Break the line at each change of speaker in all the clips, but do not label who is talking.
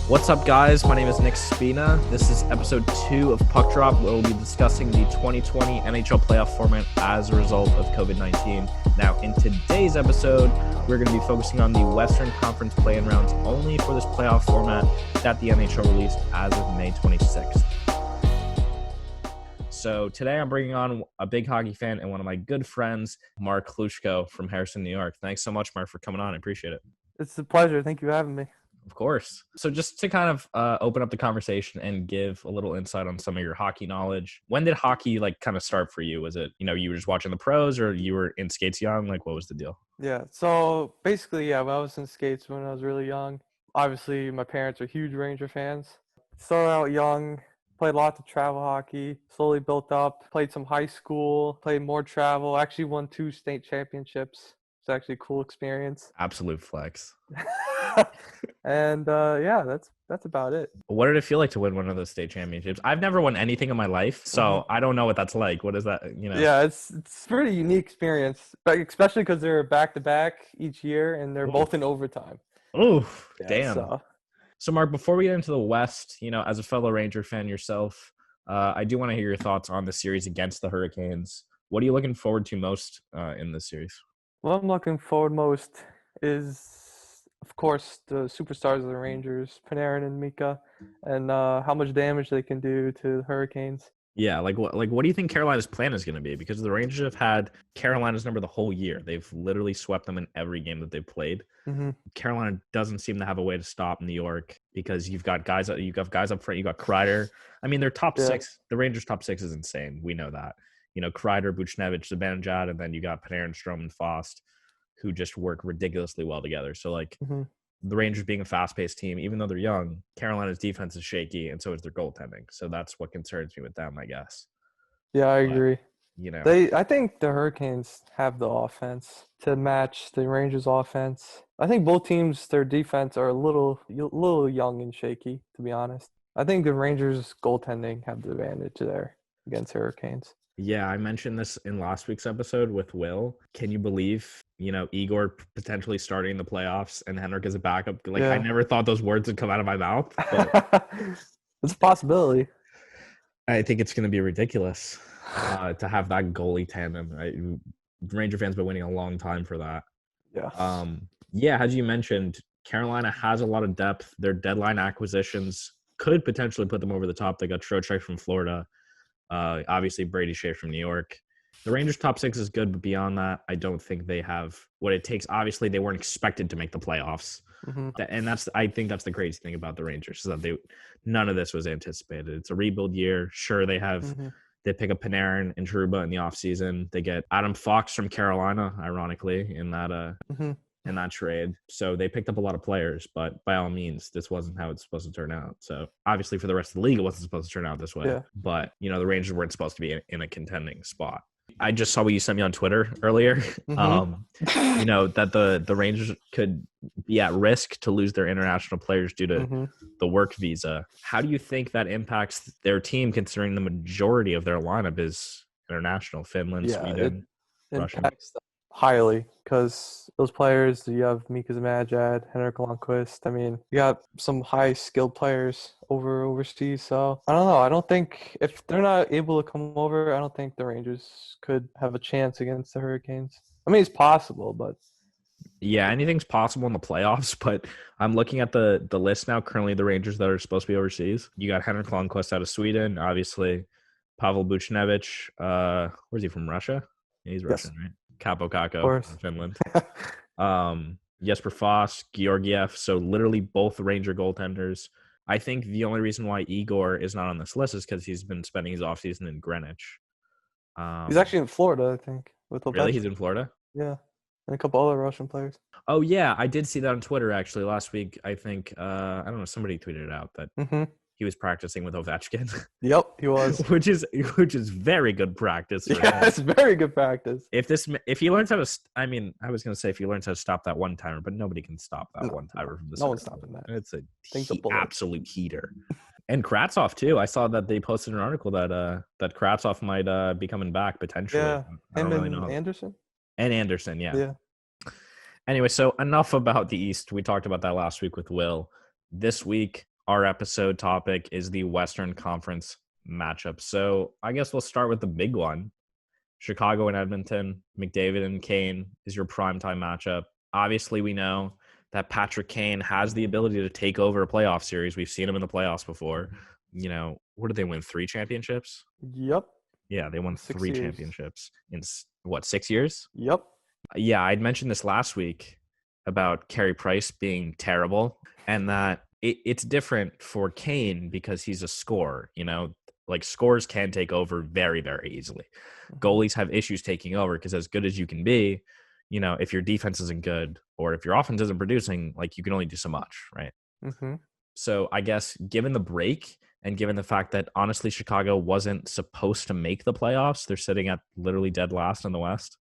What's up, guys? My name is Nick Spina. This is episode 2 of Puck Drop, where we'll be discussing the 2020 NHL playoff format as a result of COVID-19. Now, in today's episode, we're going to be focusing on the Western Conference play-in rounds only for this playoff format that the NHL released as of May 26th. So today I'm bringing on a big hockey fan and one of my good friends, Mark Hlushko from Harrison, New York. Thanks so much, Mark, for coming on. I appreciate it.
It's a pleasure. Thank you for having me.
Of course. So just to kind of open up the conversation and give a little insight on some of your hockey knowledge, when did hockey kind of start for you? Was it, you were just watching the pros or you were in skates young? What was the deal?
Yeah. So basically, when I was in skates when I was really young, obviously my parents are huge Ranger fans. Started out young, played lots of travel hockey, slowly built up, played some high school, played more travel, actually won 2 state championships. It's actually a cool experience.
Absolute flex.
And that's about it.
What did it feel like to win one of those state championships? I've never won anything in my life, so I don't know what that's like. What is that?
Yeah, it's a pretty unique experience, but especially because they're back to back each year and they're both in overtime.
Oh,
Yeah,
damn. So, Mark, before we get into the West, as a fellow Ranger fan yourself, I do want to hear your thoughts on the series against the Hurricanes. What are you looking forward to most in this series?
What I'm looking forward most is, of course, the superstars of the Rangers, Panarin and Mika, and how much damage they can do to the Hurricanes.
Yeah, what do you think Carolina's plan is going to be? Because the Rangers have had Carolina's number the whole year. They've literally swept them in every game that they've played.
Mm-hmm.
Carolina doesn't seem to have a way to stop New York because you've got guys up front. You got Kreider. I mean, their top six. The Rangers' top six is insane. We know that. Kreider, Buchnevich, Zibanejad, and then you got Panarin, Strome, and Fost, who just work ridiculously well together. So the Rangers being a fast-paced team, even though they're young, Carolina's defense is shaky, and so is their goaltending. So that's what concerns me with them, I guess.
Yeah, I agree. I think the Hurricanes have the offense to match the Rangers' offense. I think both teams, their defense are a little young and shaky, to be honest. I think the Rangers' goaltending have the advantage there against Hurricanes.
Yeah, I mentioned this in last week's episode with Will. Can you believe, Igor potentially starting the playoffs and Henrik as a backup? I never thought those words would come out of my mouth. But
it's a possibility.
I think it's going to be ridiculous to have that goalie tandem. Ranger fans have been waiting a long time for that.
Yeah.
As you mentioned, Carolina has a lot of depth. Their deadline acquisitions could potentially put them over the top. They got Trocheck from Florida. Obviously, Brady Shea from New York. The Rangers' top 6 is good, but beyond that, I don't think they have what it takes. Obviously, they weren't expected to make the playoffs.
Mm-hmm.
And I think that's the crazy thing about the Rangers, is that none of this was anticipated. It's a rebuild year. Sure, they pick up Panarin and Trouba in the offseason. They get Adam Fox from Carolina, ironically, in that trade. So they picked up a lot of players, but by all means, this wasn't how it's supposed to turn out. So obviously for the rest of the league, it wasn't supposed to turn out this way.
Yeah.
But, the Rangers weren't supposed to be in a contending spot. I just saw what you sent me on Twitter earlier, that the Rangers could be at risk to lose their international players due to the work visa. How do you think that impacts their team, considering the majority of their lineup is international? Finland, Sweden, Russia.
Impacts them highly, because those players, you have Mika Zibanejad, Henrik Lundqvist. I mean, you got some high-skilled players overseas. So I don't know. I don't think, if they're not able to come over, I don't think the Rangers could have a chance against the Hurricanes. I mean, it's possible, but
yeah, anything's possible in the playoffs. But I'm looking at the list now. Currently, the Rangers that are supposed to be overseas. You got Henrik Lundqvist out of Sweden, obviously. Pavel Buchnevich. Where's he from? Russia? Yeah, he's Russian, right? Capo Kakko from Finland. Jesper Foss, Georgiev. So literally both Ranger goaltenders. I think the only reason why Igor is not on this list is because he's been spending his offseason in Greenwich.
He's actually in Florida, I think.
Really? He's in Florida?
Yeah. And a couple other Russian players.
Oh, yeah. I did see that on Twitter, actually, last week. I think, I don't know, somebody tweeted it out that he was practicing with Ovechkin.
Yep, he was.
which is very good practice.
Yeah, it's very good practice.
If he learns how to, I was going to say if he learns how to stop that one timer, but nobody can stop that one timer from the
No one's stopping that.
It's a absolute heater. And Kravtsov too. I saw that they posted an article that Kravtsov might be coming back potentially.
Yeah,
I don't really know.
Anderson.
And Anderson, yeah.
Yeah.
Anyway, so enough about the East. We talked about that last week with Will. This week, our episode topic is the Western Conference matchup. So I guess we'll start with the big one. Chicago and Edmonton, McDavid and Kane is your primetime matchup. Obviously, we know that Patrick Kane has the ability to take over a playoff series. We've seen him in the playoffs before. What did they win? 3 championships?
Yep.
Yeah, they won
6
3
years.
championships in 6 years?
Yep.
Yeah, I'd mentioned this last week about Carey Price being terrible, and that it's different for Kane because he's a scorer. Like scorers can take over very, very easily. Goalies have issues taking over because as good as you can be, if your defense isn't good or if your offense isn't producing, like you can only do so much, right?
Mm-hmm.
So I guess given the break and given the fact that honestly Chicago wasn't supposed to make the playoffs, they're sitting at literally dead last in the West,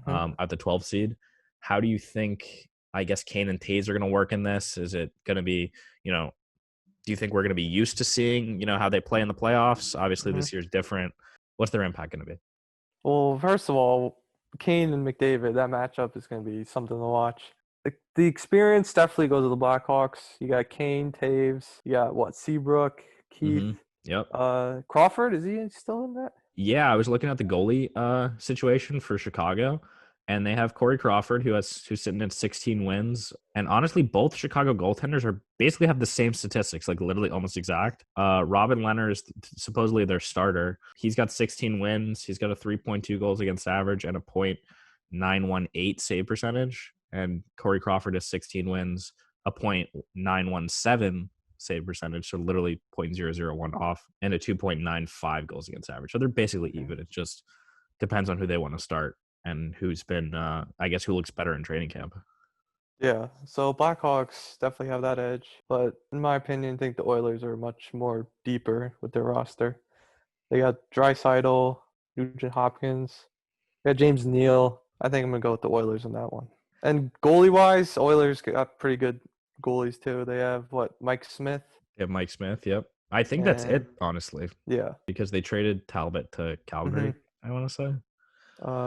at the 12th seed. How do you think, I guess, Kane and Taves are going to work in this? Is it going to be, do you think we're going to be used to seeing, how they play in the playoffs? Obviously, this year's different. What's their impact going to be?
Well, first of all, Kane and McDavid, that matchup is going to be something to watch. The experience definitely goes to the Blackhawks. You got Kane, Taves. You got Seabrook, Keith.
Yep.
Crawford, is he still in that?
Yeah, I was looking at the goalie situation for Chicago, and they have Corey Crawford, who's sitting at 16 wins. And honestly, both Chicago goaltenders are basically have the same statistics, like literally almost exact. Robin Leonard is supposedly their starter. He's got 16 wins. He's got a 3.2 goals against average and a .918 save percentage. And Corey Crawford has 16 wins, a .917 save percentage, so literally .001 off, and a 2.95 goals against average. So they're basically even. It just depends on who they want to start and who's been, I guess, who looks better in training camp.
Yeah, so Blackhawks definitely have that edge, but in my opinion, I think the Oilers are much more deeper with their roster. They got Draisaitl, Nugent Hopkins, they got James Neal. I think I'm gonna go with the Oilers on that one. And goalie-wise, Oilers got pretty good goalies too. They have Mike Smith.
They have Mike Smith. Yep, I think that's it, honestly.
Yeah,
because they traded Talbot to Calgary. I want to say.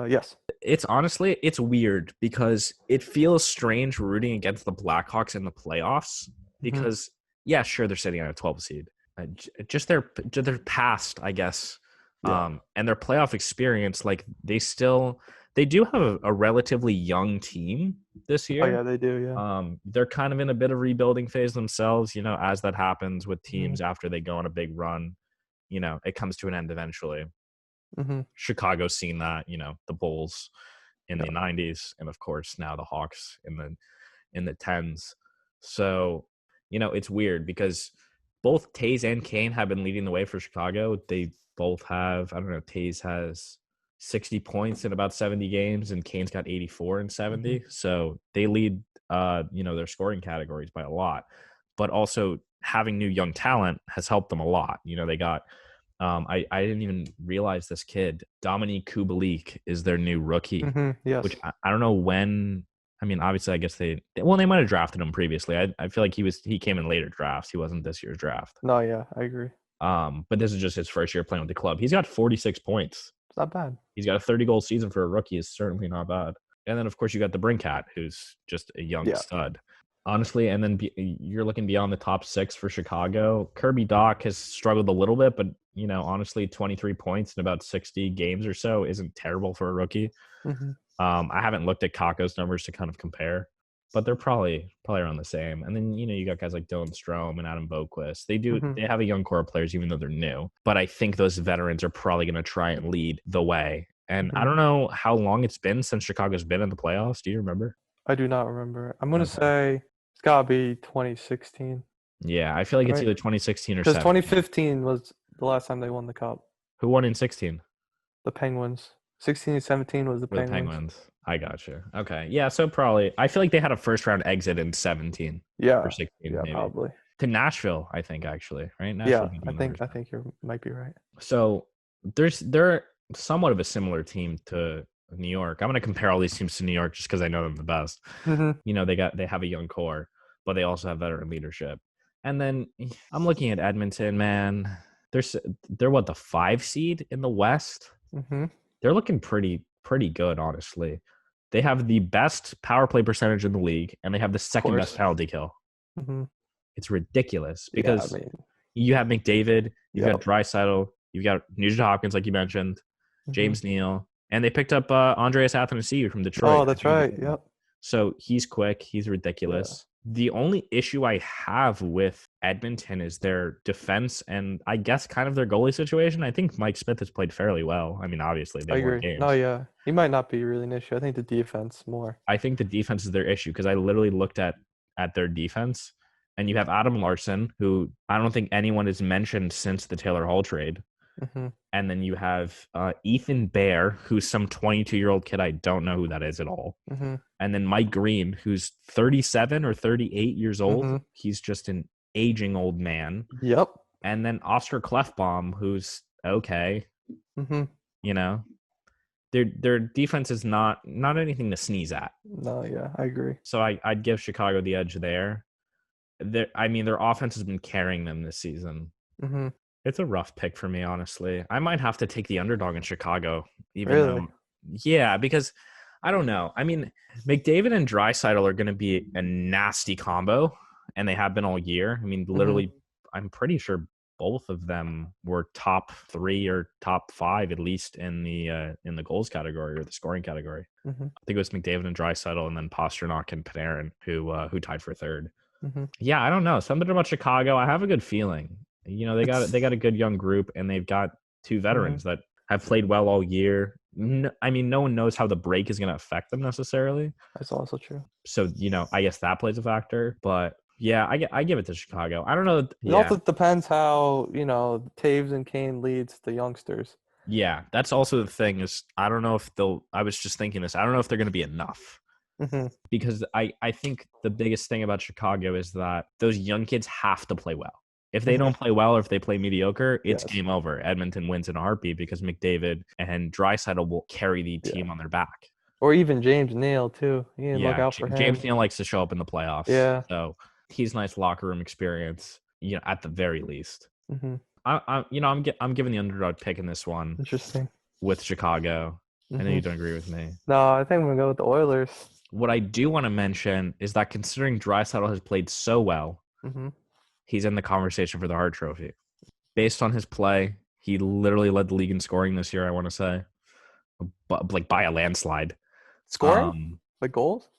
Yes.
It's weird because it feels strange rooting against the Blackhawks in the playoffs because yeah, sure, they're sitting on a 12 seed. Just their past, I guess, and their playoff experience. Like they do have a relatively young team this year.
Oh yeah, they do. Yeah.
They're kind of in a bit of rebuilding phase themselves. As that happens with teams after they go on a big run, it comes to an end eventually. Chicago's seen that, the Bulls in the 90s, and of course now the Hawks in the 10s. So, it's weird because both Taves and Kane have been leading the way for Chicago. They both have, I don't know, Taves has 60 points in about 70 games and Kane's got 84 in 70. So they lead their scoring categories by a lot. But also having new young talent has helped them a lot. They got I didn't even realize this kid, Dominique Kubalik, is their new rookie.
Yes.
Which I don't know when. I mean, obviously, I guess they might have drafted him previously. I feel like he came in later drafts. He wasn't this year's draft.
No, yeah, I agree.
But this is just his first year playing with the club. He's got 46 points.
It's not bad.
He's got a 30-goal season for a rookie. Is certainly not bad. And then, of course, you got the Brinkat, who's just a young stud. Honestly, and then you're looking beyond the top 6 for Chicago. Kirby Dach has struggled a little bit, but honestly, 23 points in about 60 games or so isn't terrible for a rookie. I haven't looked at Kakko's numbers to kind of compare, but they're probably around the same. And then you got guys like Dylan Strome and Adam Boquist. They have a young core of players, even though they're new. But I think those veterans are probably going to try and lead the way. And I don't know how long it's been since Chicago's been in the playoffs. Do you remember?
I do not remember. I'm going to say it's got to be 2016.
Yeah, I feel like it's either 2016 or
17. Because 2015 was the last time they won the cup.
Who won in 16?
The Penguins. 16 and 17 was the Penguins.
Penguins. I got you. Okay. Yeah, so probably. I feel like they had a first-round exit in 17.
Yeah.
Or 16,
yeah,
maybe.
Probably.
To Nashville, I think, actually. Right?
Nashville, yeah, I think you might be right.
So they're somewhat of a similar team to New York. I'm going to compare all these teams to New York just because I know them the best. They have a young core, but they also have veteran leadership. And then I'm looking at Edmonton, man. They're what, the 5 seed in the West? They're looking pretty good, honestly. They have the best power play percentage in the league, and they have the second best penalty kill. It's ridiculous
Yeah, I
because
mean,
you have McDavid, you've got
yep.
Draisaitl, you've got Nugent Hopkins, like you mentioned,
Hmm.
James Neal, and they picked up Andreas Athanasiou from Detroit.
Oh, that's right. Yep.
So he's quick. He's
Yeah,
ridiculous. The only issue I have with Edmonton is their defense and I guess kind of their goalie situation. I think Mike Smith has played fairly well. I mean, obviously
I
they've won
agree. No,
games.
yeah, he might not be really an issue. I think the defense more.
I think the defense is their issue because I literally looked at their defense and you have Adam Larson, who I don't think anyone has mentioned since the Taylor Hall trade.
Hmm.
And then you have Ethan Bear, who's some 22-year-old kid. I don't know who that is at all.
Hmm.
And then Mike Green, who's 37 or 38 years old.
Hmm.
He's just an aging old man.
Yep.
And then Oscar Clefbaum, who's okay.
Hmm.
You know, their defense is not anything to sneeze at.
No, yeah, I agree.
So I'd give Chicago the edge there. I mean, their offense has been carrying them this season.
Hmm.
It's a rough pick for me, honestly. I might have to take the underdog in Chicago, even
Really?
though, yeah, because I don't know. I mean, McDavid and Draisaitl are going to be a nasty combo, and they have been all year. I mean,
Hmm.
literally, I'm pretty sure both of them were top 3 or top 5 at least in the goals category or the scoring category.
Hmm.
I think it was McDavid and Draisaitl, and then Pasternak and Panarin who tied for third.
Hmm.
Yeah, I don't know. Something about Chicago. I have a good feeling. They got a good young group, and they've got 2
Hmm.
veterans that have played well all year. I mean, no one knows how the break is going to affect them necessarily.
That's also true.
So I guess that plays a factor. But yeah, I give it to Chicago. I don't know.
It
Yeah,
also depends how, Taves and Kane leads the youngsters.
yeah. That's also the thing is I don't know if they'll. I was just thinking this. I don't know if they're going to be enough.
Hmm.
Because I think the biggest thing about Chicago is that those young kids have to play well. If they
Hmm.
don't play well or if they play mediocre, it's
Yes.
game over. Edmonton wins in a heartbeat because McDavid and Draisaitl will carry the
Yeah.
team on their back.
Or even James Neal too. You need to look
Yeah,
out for
James
him.
Neal likes to show up in the playoffs,
Yeah.
so he's nice locker room experience. At the very least,
Hmm.
I'm giving the underdog pick in this one
Interesting.
with Chicago. I know
Hmm.
you don't agree with me.
No, I think I'm gonna go with the Oilers.
What I do want to mention is that considering Draisaitl has played so well,
Hmm.
he's in the conversation for the Hart Trophy. Based on his play, he literally led the league in scoring this year, I want to say, but like by a landslide.
Scoring? Like goals?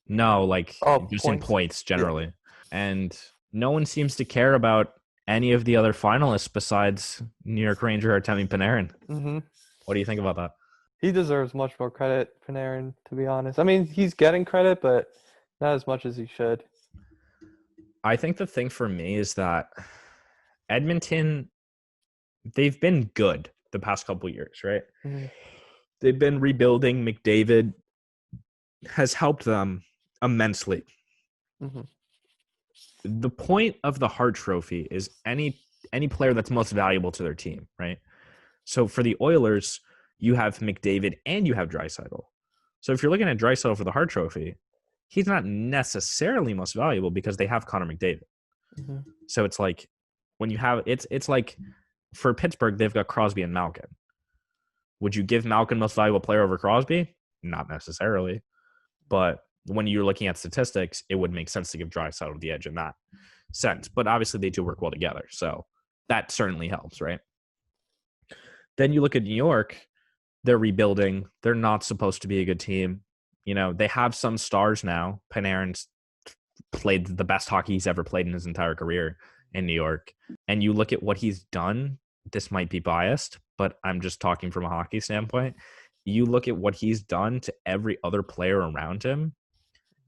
No, like
Oh,
just in
points.
points
Yeah.
generally. And no one seems to care about any of the other finalists besides New York Ranger Artemi Panarin.
Hmm.
What do you think about that?
He deserves much more credit, Panarin, to be honest. I mean, he's getting credit, but not as much as he should.
I think the thing for me is that Edmonton, they've been good the past couple years, right?
Hmm.
They've been rebuilding. McDavid has helped them immensely.
Hmm.
The point of the Hart Trophy is any player that's most valuable to their team, right? So for the Oilers, you have McDavid and you have Draisaitl. So if you're looking at Draisaitl for the Hart Trophy, he's not necessarily most valuable because they have Connor McDavid.
Hmm.
So it's like when you have it's like for Pittsburgh, they've got Crosby and Malkin. Would you give Malkin most valuable player over Crosby? Not necessarily. But when you're looking at statistics, it would make sense to give Draisaitl the edge in that sense. But obviously, they do work well together, so that certainly helps, right? Then you look at New York; they're rebuilding. They're not supposed to be a good team. They have some stars now. Panarin's played the best hockey he's ever played in his entire career in New York, and you look at what he's done. This might be biased, but I'm just talking from a hockey standpoint. You look at what he's done to every other player around him,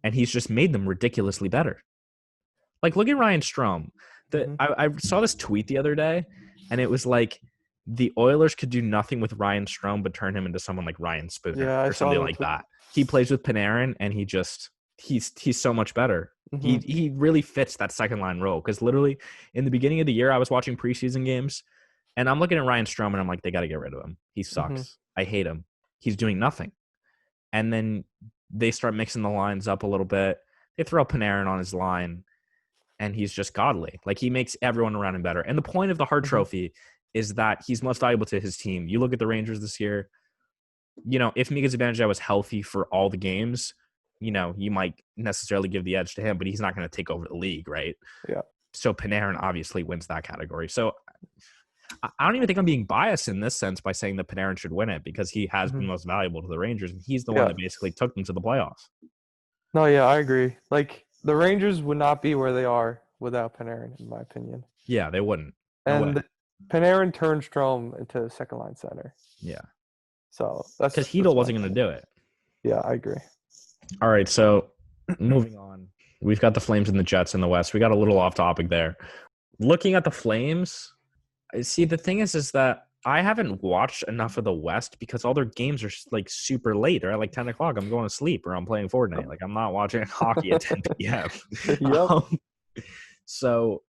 and he's just made them ridiculously better. Like, look at Ryan Strome.
Hmm.
I saw this tweet the other day, and it was like the Oilers could do nothing with Ryan Strome but turn him into someone like Ryan Spooner
Yeah, I
or
saw
something
the
like
tweet.
that. He plays with Panarin, and he's so much better.
Hmm.
He really fits that second line role because literally in the beginning of the year, I was watching preseason games, and I'm looking at Ryan Strome, and I'm like, they got to get rid of him. He
Hmm.
sucks. I hate him. He's doing nothing. And then they start mixing the lines up a little bit. They throw Panarin on his line, and he's just godly. Like, he makes everyone around him better. And the point of the Hart
Hmm.
Trophy is that he's most valuable to his team. You look at the Rangers this year, if Mika Zibanejad was healthy for all the games, you might necessarily give the edge to him, but he's not going to take over the league, right?
Yeah.
So Panarin obviously wins that category. So I don't even think I'm being biased in this sense by saying that Panarin should win it because he has been most valuable to the Rangers, and he's the one
Yeah.
that basically took them to the playoffs.
No, yeah, I agree. Like the Rangers would not be where they are without Panarin, in my opinion.
Yeah, they wouldn't. No way.
And Panarin turned Strome into second line center.
Yeah.
So
Because
that's
Hedel
my
wasn't going to
opinion.
do it.
Yeah, I agree.
All right, so moving on. We've got the Flames and the Jets in the West. We got a little off topic there. Looking at the Flames, see, the thing is that I haven't watched enough of the West because all their games are like super late or at like 10 o'clock. I'm going to sleep or I'm playing Fortnite. Like I'm not watching hockey at 10 p.m.
Yep.
So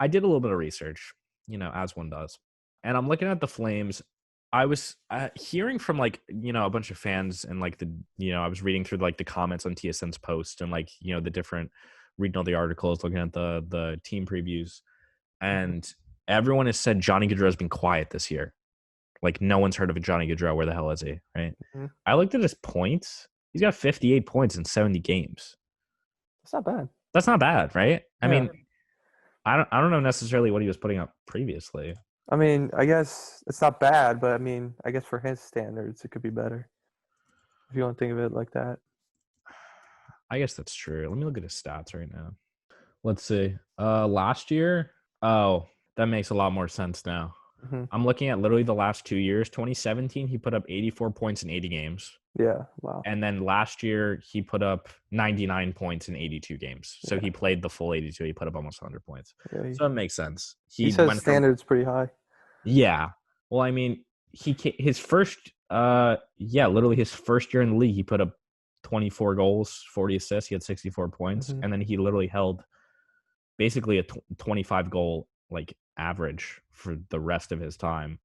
I did a little bit of research, as one does. And I'm looking at the Flames. I was hearing from like, a bunch of fans and like I was reading through like the comments on TSN's post and like, the different, reading all the articles, looking at the team previews. And everyone has said Johnny Gaudreau has been quiet this year. Like no one's heard of a Johnny Gaudreau. Where the hell is he? Right.
Mm-hmm.
I looked at his points. He's got 58 points in 70 games.
That's not bad.
That's not bad, right? I
Yeah.
mean, I don't know necessarily what he was putting up previously.
I mean, I guess it's not bad, but I mean, I guess for his standards, it could be better. If you don't think of it like that.
I guess that's true. Let me look at his stats right now. Let's see. Last year, that makes a lot more sense now.
Mm-hmm.
I'm looking at literally the last 2 years. 2017, he put up 84 points in 80 games.
Yeah, wow.
And then last year, he put up 99 points in 82 games. So he played the full 82. He put up almost 100 points.
Yeah,
So it makes sense.
He says standards pretty high.
Yeah. Well, I mean, his first, literally his first year in the league, he put up 24 goals, 40 assists. He had 64 points.
Mm-hmm.
And then he literally held basically a 25 goal like average for the rest of his time.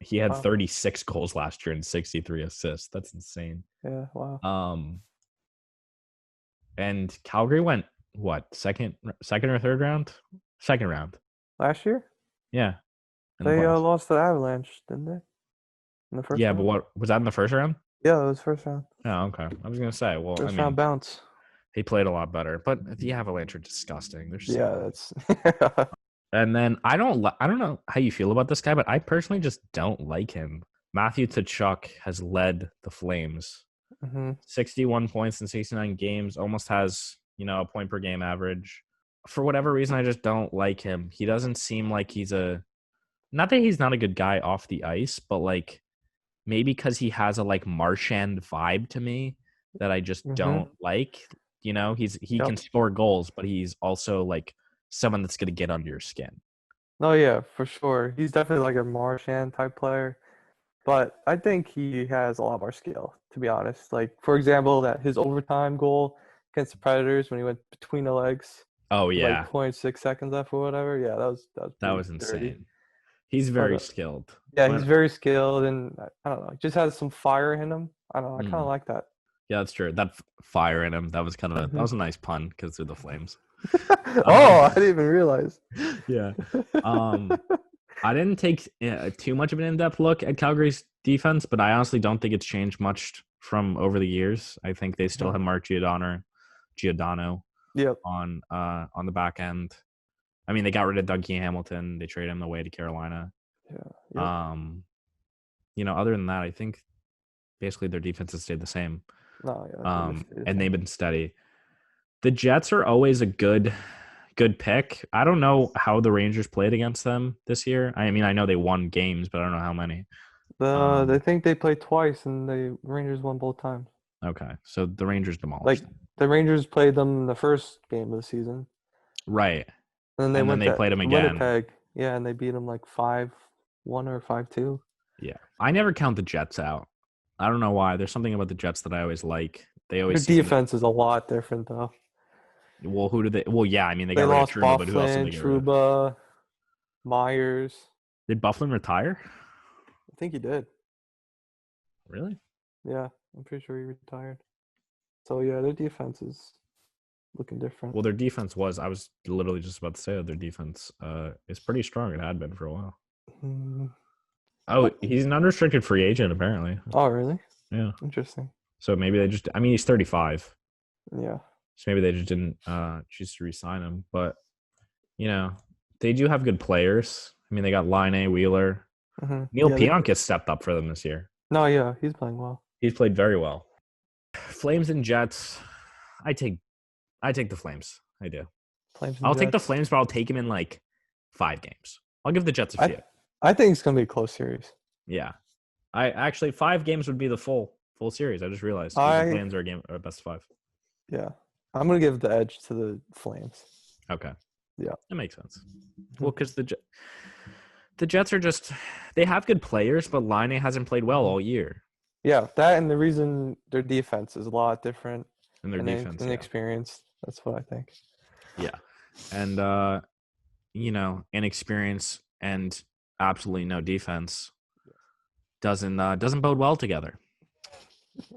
He had 36 goals last year and 63 assists. That's insane.
Yeah, wow.
And Calgary went what, second or third round? Second round.
Last year?
Yeah.
They lost to the Avalanche, didn't they? In the first round?
But what was that in the first round?
Yeah, it was first round.
Oh, okay. I was gonna say, well,
first round bounce.
He played a lot better, but the Avalanche are disgusting. They're
that's.
And then I don't know how you feel about this guy, but I personally just don't like him. Matthew Tkachuk has led the Flames. 61 points in 69 games, almost has, a point per game average. For whatever reason, I just don't like him. He doesn't seem like not that he's not a good guy off the ice, but like maybe because he has a like Marchand vibe to me that I just don't like. He can score goals, but he's also like someone that's going to get under your skin.
No, yeah, for sure. He's definitely like a Marchand type player. But I think he has a lot more skill, to be honest. Like, for example, that his overtime goal against the Predators when he went between the legs.
Oh, yeah.
Like 0.6 seconds left or whatever. Yeah, that was
insane.
dirty.
He's very skilled.
Yeah, he's very skilled, and I don't know, just has some fire in him. I don't know, I kind of like that.
Yeah, that's true. That fire in him, that was kind of that was a nice pun because they're the Flames.
I didn't even realize.
Yeah. I didn't take too much of an in-depth look at Calgary's defense, but I honestly don't think it's changed much from over the years. I think they still have Mark Giordano on the back end. I mean, they got rid of Dougie Hamilton. They traded him away to Carolina.
Yeah. Yep.
Other than that, I think basically their defense has stayed the same.
No, yeah.
And they've been steady. The Jets are always a good pick. I don't know how the Rangers played against them this year. I mean, I know they won games, but I don't know how many.
They think they played twice, and the Rangers won both times.
Okay, so the Rangers demolished.
Like the Rangers played them the first game of the season,
right?
And then
they played them again.
Winnipeg, yeah, and they beat them like 5-1 or 5-2.
Yeah, I never count the Jets out. I don't know why. There's something about the Jets that I always like. Their
defense is a lot different, though.
Well, who did they? Well, yeah, I mean they got
lost
rid of Trouba, but who else did they get rid of?
Trouba, Myers.
Did Byfuglien retire?
I think he did.
Really?
Yeah, I'm pretty sure he retired. So yeah, their defense is looking different.
Well, their defense was. I was literally just about to say that their defense is pretty strong. It had been for a while. Oh, he's an unrestricted free agent apparently.
Oh, really?
Yeah.
Interesting.
So maybe they just. I mean, he's 35.
Yeah.
So maybe they just didn't choose to re-sign him. But you know, they do have good players. I mean, they got Line Wheeler. Neil
Yeah,
Pionk has stepped up for them this year.
no, yeah, he's playing well.
He's played very well. Flames and Jets. I take the Flames. I do.
Flames and
I'll take the
Jets.
Flames, but I'll take him in like 5 games. I'll give the Jets a
I
few.
I think it's gonna be a close series.
Yeah. I actually 5 games would be the full series. I just realized because the
I
Flames are a game or best of 5.
Yeah, I'm gonna give the edge to the Flames.
Okay.
Yeah,
that makes sense. Well, because the Jets are just they have good players, but Line hasn't played well all year.
Yeah, that and the reason their defense is a lot different
And their defense,
inexperienced. That's what I think.
Yeah, and inexperience and absolutely no defense doesn't bode well together.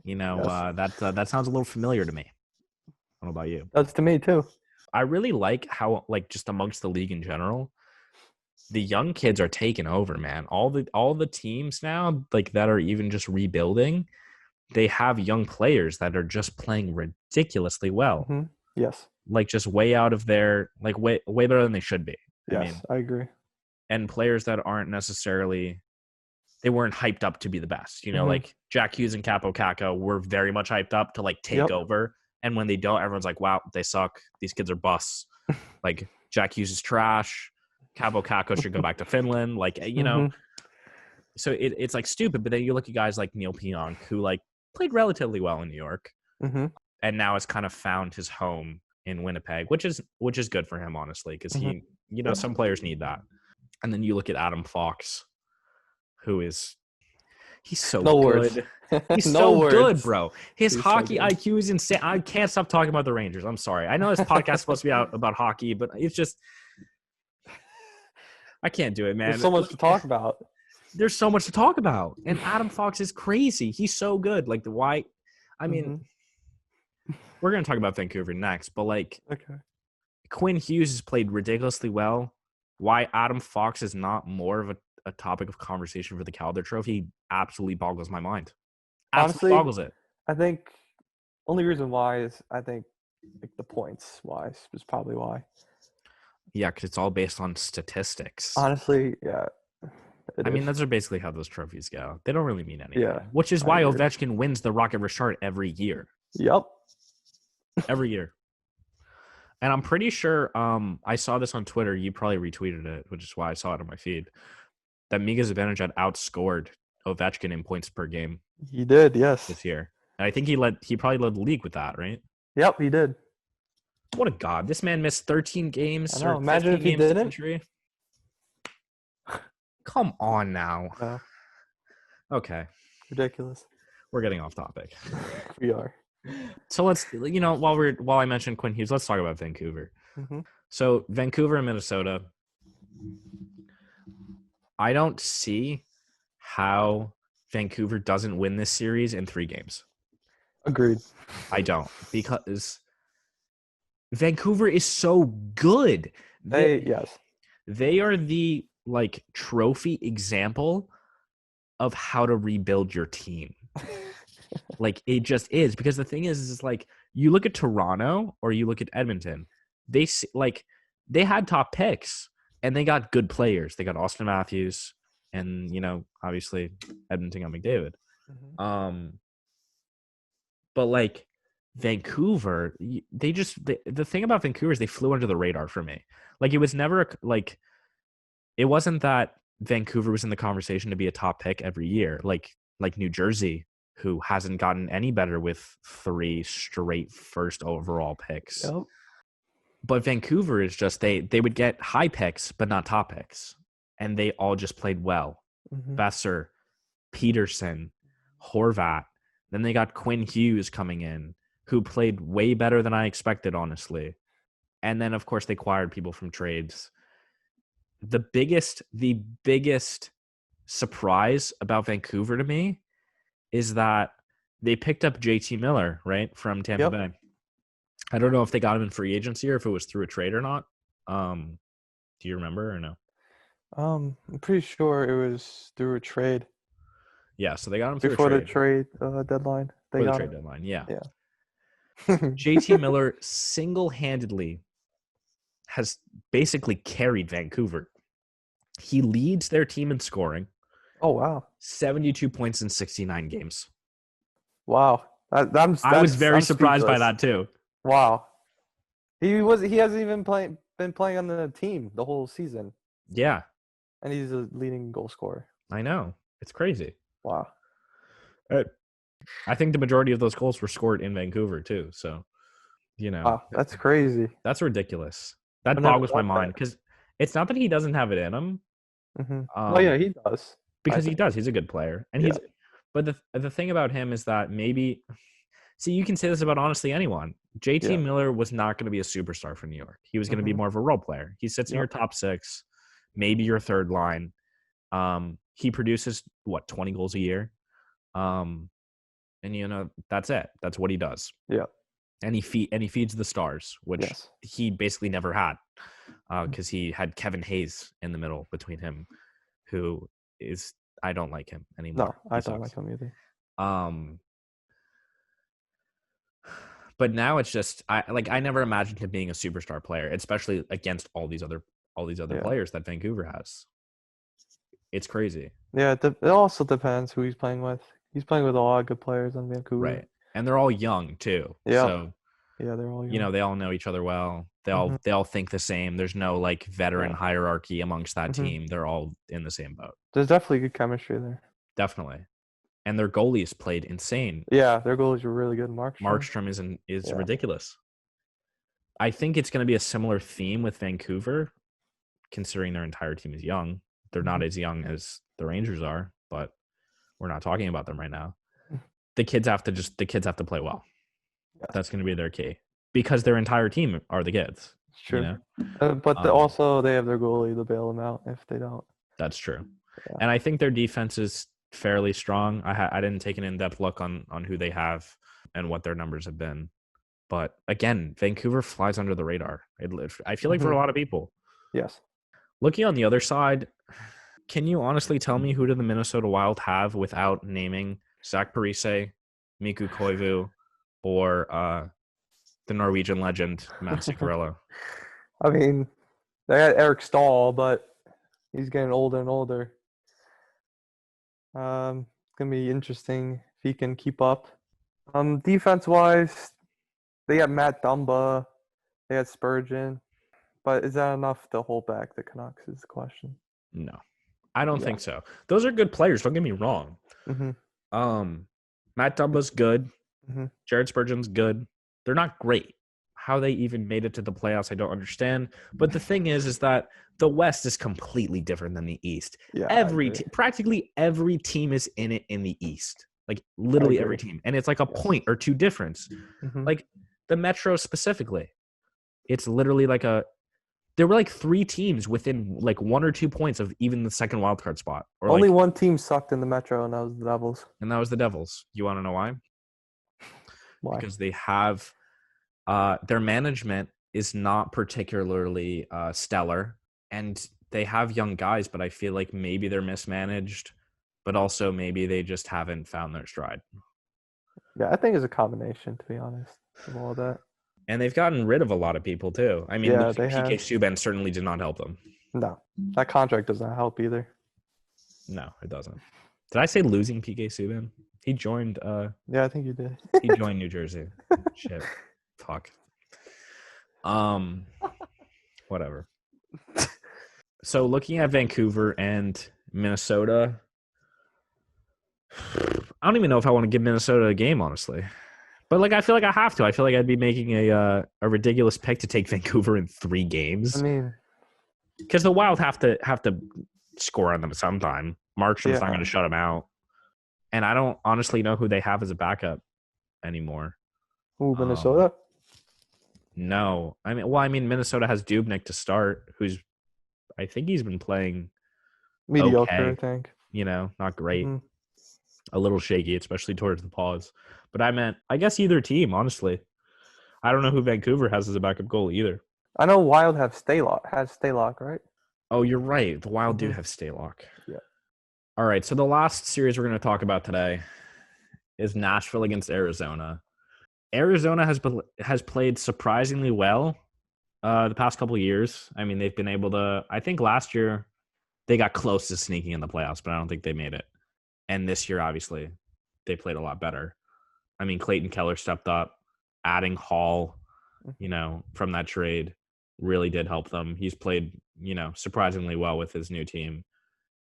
Yes.
That sounds a little familiar to me. I don't know about you.
That's to me too.
I really like how just amongst the league in general, the young kids are taking over, man. All the teams now that are even just rebuilding, they have young players that are just playing ridiculously well.
Mm-hmm. Yes.
Just way out of their way better than they should be.
Yes, I agree.
And players that aren't necessarily they weren't hyped up to be the best.
Mm-hmm.
Jack Hughes and Capo Caco were very much hyped up to take over. And when they don't, everyone's like, wow, they suck. These kids are busts. Jack Hughes is trash. Capo Caco should go back to Finland. So it's stupid. But then you look at guys like Neil Pionk, who played relatively well in New York,
Mm-hmm.
and now has kind of found his home in Winnipeg, which is good for him, honestly, because he, some players need that. And then you look at Adam Fox, who is he's so good. He's so good, bro. His hockey IQ is insane. I can't stop talking about the Rangers. I'm sorry. I know this podcast is supposed to be out about hockey, but it's just I can't do it, man.
There's so much to talk about.
There's so much to talk about. And Adam Fox is crazy. He's so good. I mean, we're going to talk about Vancouver next, but
okay.
Quinn Hughes has played ridiculously well. Why Adam Fox is not more of a topic of conversation for the Calder Trophy absolutely boggles my mind. Absolutely boggles it.
I think only reason why is I think the points wise is probably why.
Yeah, because it's all based on statistics.
Honestly, yeah.
I mean, those are basically how those trophies go. They don't really mean anything.
Yeah,
which is why Ovechkin wins the Rocket Richard every year.
Yep.
Every year. And I'm pretty sure I saw this on Twitter. You probably retweeted it, which is why I saw it on my feed. That Mika Zibanejad outscored Ovechkin in points per game.
He did, yes.
This year. And I think he probably led the league with that, right?
Yep, he did.
What a god. This man missed 13 games.
I know. Imagine if he didn't.
Come on now.
No.
Okay.
Ridiculous.
We're getting off topic.
We are.
So let's, while I mentioned Quinn Hughes, let's talk about Vancouver.
Mm-hmm.
So Vancouver and Minnesota, I don't see how Vancouver doesn't win this series in 3 games.
Agreed.
I don't, because Vancouver is so good. They are the trophy example of how to rebuild your team. It just is, because the thing is you look at Toronto or you look at Edmonton, they had top picks and they got good players. They got Austin Matthews and obviously Edmonton got McDavid. Mm-hmm. But Vancouver, the thing about Vancouver is they flew under the radar for me. It was never it wasn't that Vancouver was in the conversation to be a top pick every year, like New Jersey, who hasn't gotten any better with 3 straight first overall picks.
Yep.
But Vancouver is just they would get high picks, but not top picks, and they all just played well. Mm-hmm. Besser, Peterson, Horvat. Then they got Quinn Hughes coming in, who played way better than I expected, honestly. And then, of course, they acquired people from trades. The biggest surprise about Vancouver to me is that they picked up JT Miller, right, from Tampa Bay. I don't know if they got him in free agency or if it was through a trade or not. Do you remember or no?
I'm pretty sure it was through a trade.
Yeah, so they got him
before the trade deadline.
Before the trade deadline, yeah. JT Miller single-handedly has basically carried Vancouver. He leads their team in scoring.
Oh wow.
72 points in 69 games.
Wow.
I was very
I'm
surprised by
speechless.
that too.
Wow. He hasn't even been playing on the team the whole season,
Yeah,
and he's a leading goal scorer.
I know. It's crazy.
Wow.
I think the majority of those goals were scored in Vancouver too. So,
Wow, that's crazy.
that's ridiculous. That
I never
boggles my
thought
mind because it's not that he doesn't have it in him.
that. Oh yeah, he does. I
Because he
think.
does. He's a good player, and
Yeah.
But the thing about him is that maybe, see, you can say this about honestly anyone. JT
Yeah.
Miller was not going to be a superstar for New York. He was going to be more of a role player. He sits in your top six, maybe your third line. He produces 20 goals a year, and that's it. That's what he does.
Yeah.
And he feeds the stars, which
Yes.
he basically never had, because he had Kevin Hayes in the middle between him, who is, I don't like him anymore.
No, I don't like him either.
But now it's just I never imagined him being a superstar player, especially against all these other players that Vancouver has. It's crazy.
Yeah, it also depends who he's playing with. He's playing with a lot of good players on Vancouver.
Right. And they're all young too.
Yeah.
So
yeah, they're all young.
they all know each other well. They all think the same. There's no like veteran hierarchy amongst that team. They're all in the same boat.
There's definitely good chemistry there.
Definitely. And their goalies played insane.
Yeah, their goalies were really good.
Markstrom is ridiculous. I think it's going to be a similar theme with Vancouver, considering their entire team is young. They're not as young as the Rangers are, but we're not talking about them right now. The kids have to play well. Yes. That's going to be their key because their entire team are the kids.
True. But also they have their goalie to bail them out if they don't.
That's true. Yeah. And I think their defense is fairly strong. I didn't take an in-depth look on who they have and what their numbers have been. But again, Vancouver flies under the radar. I feel like for a lot of people.
Yes.
Looking on the other side, can you honestly tell me who do the Minnesota Wild have without naming Zach Parise, Mikko Koivu, or the Norwegian legend, Mats Zuccarello?
I mean, they got Eric Stahl, but he's getting older and older. It's going to be interesting if he can keep up. Defense-wise, they got Matt Dumba, they got Spurgeon. But is that enough to hold back the Canucks is the question.
No, I don't think so. Those are good players. Don't get me wrong. Matt Dumba's good. Jared Spurgeon's good. They're not great. How they even made it to the playoffs, I don't understand. But the thing is that the West is completely different than the East. Yeah, practically every team is in it in the East. Like literally every team. And it's like a point or two difference. Like the Metro specifically. It's literally like there were like three teams within like 1 or 2 points of even the second wildcard spot. Or
only one team sucked in the Metro, and that was the Devils.
And that was the Devils. You want to know why?
Why?
Because they have their management is not particularly stellar, and they have young guys, but I feel like maybe they're mismanaged, but also maybe they just haven't found their stride.
Yeah, I think it's a combination, to be honest, of all that.
And they've gotten rid of a lot of people too. I mean, PK Subban certainly did not help them.
No, that contract does not help either.
No, it doesn't. Did I say losing PK Subban? He joined.
Yeah, I think you did.
He joined New Jersey. Shit. Fuck. Whatever. So looking at Vancouver and Minnesota, I don't even know if I want to give Minnesota a game, honestly. But like, I feel like I have to. I feel like I'd be making a ridiculous pick to take Vancouver in 3 games.
I mean,
because the Wild have to score on them sometime. Markstrom's not going to shut them out, and I don't honestly know who they have as a backup anymore.
Who, Minnesota?
No, I mean, Minnesota has Dubnyk to start, who's I think he's been playing
mediocre.
Okay.
I think
not great, a little shaky, especially towards the pause. But I guess either team, honestly. I don't know who Vancouver has as a backup goalie either.
I know Wild has Stalock, right?
Oh, you're right. The Wild do have Stalock.
Yeah.
All right, so the last series we're going to talk about today is Nashville against Arizona. Arizona has played surprisingly well The past couple of years, I mean, they've been able to. I think last year they got close to sneaking in the playoffs, but I don't think they made it. And this year, obviously, they played a lot better. I mean, Clayton Keller stepped up, adding Hall, from that trade really did help them. He's played, surprisingly well with his new team.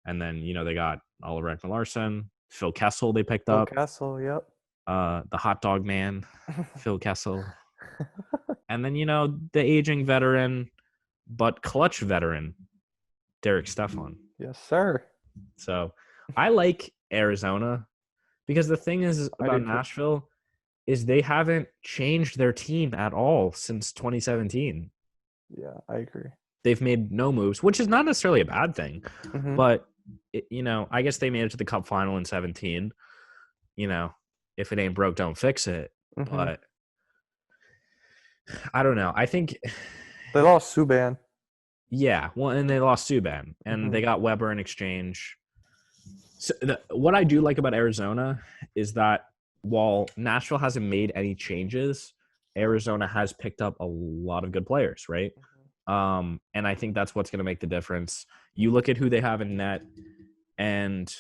And then, they got Oliver Ekman-Larsson, Phil Kessel they picked
Phil
up,
Castle, yep.
the hot dog man, Phil Kessel. And then, the aging veteran, but clutch veteran, Derek Stephon.
Yes, sir.
So I like Arizona because the thing is about Nashville is they haven't changed their team at all since 2017.
Yeah, I agree.
They've made no moves, which is not necessarily a bad thing.
Mm-hmm.
But, I guess they made it to the Cup final in 17. If it ain't broke, don't fix it.
Mm-hmm.
But I don't know. I think
they lost Subban.
Yeah, well, and they lost Subban, and they got Weber in exchange. So what I do like about Arizona is that while Nashville hasn't made any changes, Arizona has picked up a lot of good players, right? And I think that's what's going to make the difference. You look at who they have in net, and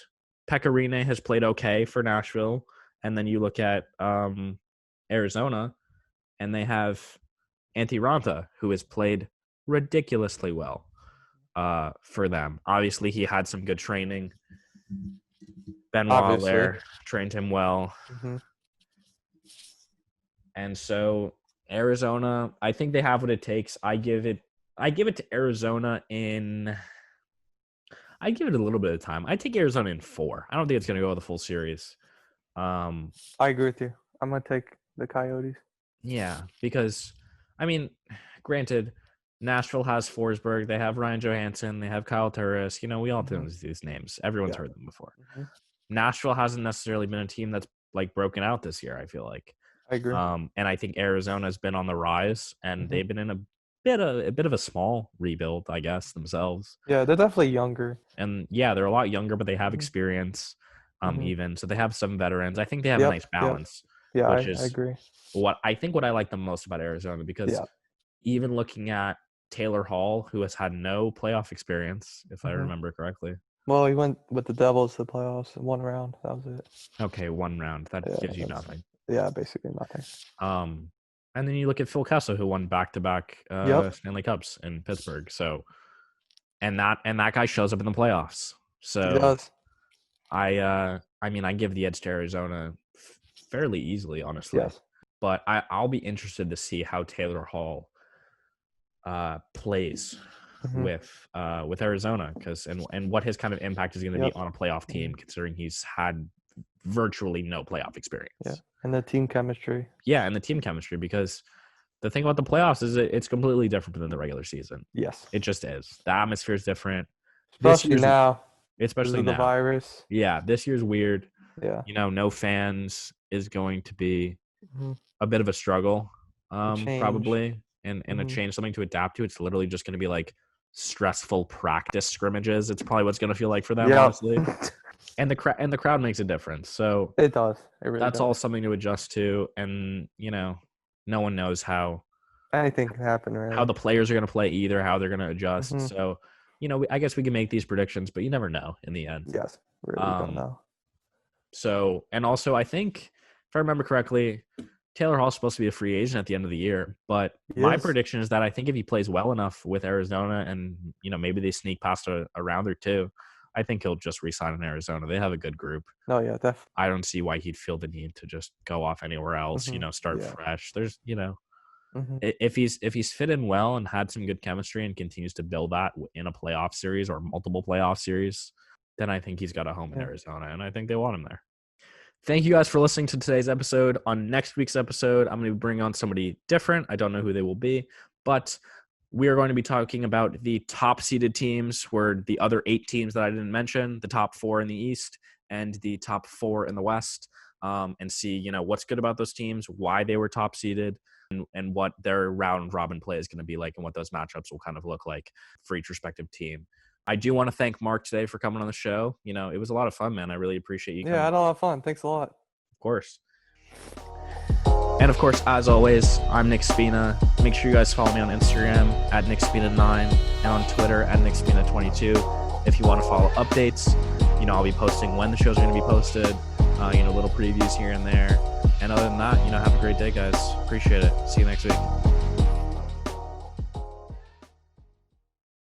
Pekka has played okay for Nashville, and then you look at Arizona, and they have Antti Raanta, who has played ridiculously well for them. Obviously, he had some good training. Benoit Allaire trained him well.
Mm-hmm.
And so Arizona, I think they have what it takes. I give it to Arizona I give it a little bit of time. I take Arizona in 4. I don't think it's going to go the full series.
I agree with you. I'm going to take the Coyotes.
Yeah, because, I mean, granted, Nashville has Forsberg. They have Ryan Johansson. They have Kyle Turris. We all know these names. Everyone's heard them before. Mm-hmm. Nashville hasn't necessarily been a team that's like broken out this year, I feel like.
I agree.
And I think Arizona's been on the rise, and they've been in a bit of a small rebuild, I guess, themselves.
Yeah, they're definitely younger.
And yeah, they're a lot younger, but they have experience, even. So they have some veterans. I think they have a nice balance.
Yeah, I agree.
What I like the most about Arizona, because even looking at Taylor Hall, who has had no playoff experience, if I remember correctly.
Well, he went with the Devils to the playoffs in 1 round. That was it.
Okay, 1 round. That gives you nothing.
Yeah, basically nothing.
And then you look at Phil Kessel, who won back-to-back Stanley Cups in Pittsburgh. So, and that guy shows up in the playoffs. So
he does.
I give the edge to Arizona fairly easily, honestly.
Yes.
But I'll be interested to see how Taylor Hall plays with Arizona, and what his kind of impact is going to be on a playoff team, considering he's had virtually no playoff experience.
Yeah, and the team chemistry.
Yeah, and the team chemistry, because the thing about the playoffs is it's completely different than the regular season.
Yes.
It just is. The atmosphere is different.
Especially now.
Especially
now. The virus.
Yeah, this year's weird.
Yeah.
No fans is going to be a bit of a struggle, probably, and a change, something to adapt to. It's literally just going to be like stressful practice scrimmages. It's probably what's going to feel like for them, honestly. And the crowd makes a difference. So
it does. It really
that's
does.
all something to adjust to. And no one knows how
anything can happen, right?
How the players are going to play either, how they're going to adjust. So I guess we can make these predictions, but you never know in the end.
Yes, really don't know.
So, and also I think, if I remember correctly, Taylor Hall's supposed to be a free agent at the end of the year. But my prediction is that I think if he plays well enough with Arizona, and maybe they sneak past a round or two, I think he'll just re-sign in Arizona. They have a good group.
No, yeah, definitely.
I don't see why he'd feel the need to just go off anywhere else. Start fresh. There's if he's fit in well and had some good chemistry and continues to build that in a playoff series or multiple playoff series, then I think he's got a home in Arizona, and I think they want him there. Thank you guys for listening to today's episode. On next week's episode, I'm going to bring on somebody different. I don't know who they will be, but we are going to be talking about the top-seeded teams, where the other 8 teams that I didn't mention, the top 4 in the East and the top 4 in the West, and see, what's good about those teams, why they were top-seeded, and what their round-robin play is going to be like, and what those matchups will kind of look like for each respective team. I do want to thank Mark today for coming on the show. It was a lot of fun, man. I really appreciate you coming.
Yeah, I had a lot of fun. Thanks a lot.
Of course. And of course, as always, I'm Nick Spina. Make sure you guys follow me on Instagram at NickSpina9 and on Twitter at NickSpina22. If you want to follow updates, I'll be posting when the shows are going to be posted, little previews here and there. And other than that, have a great day, guys. Appreciate it. See you next week.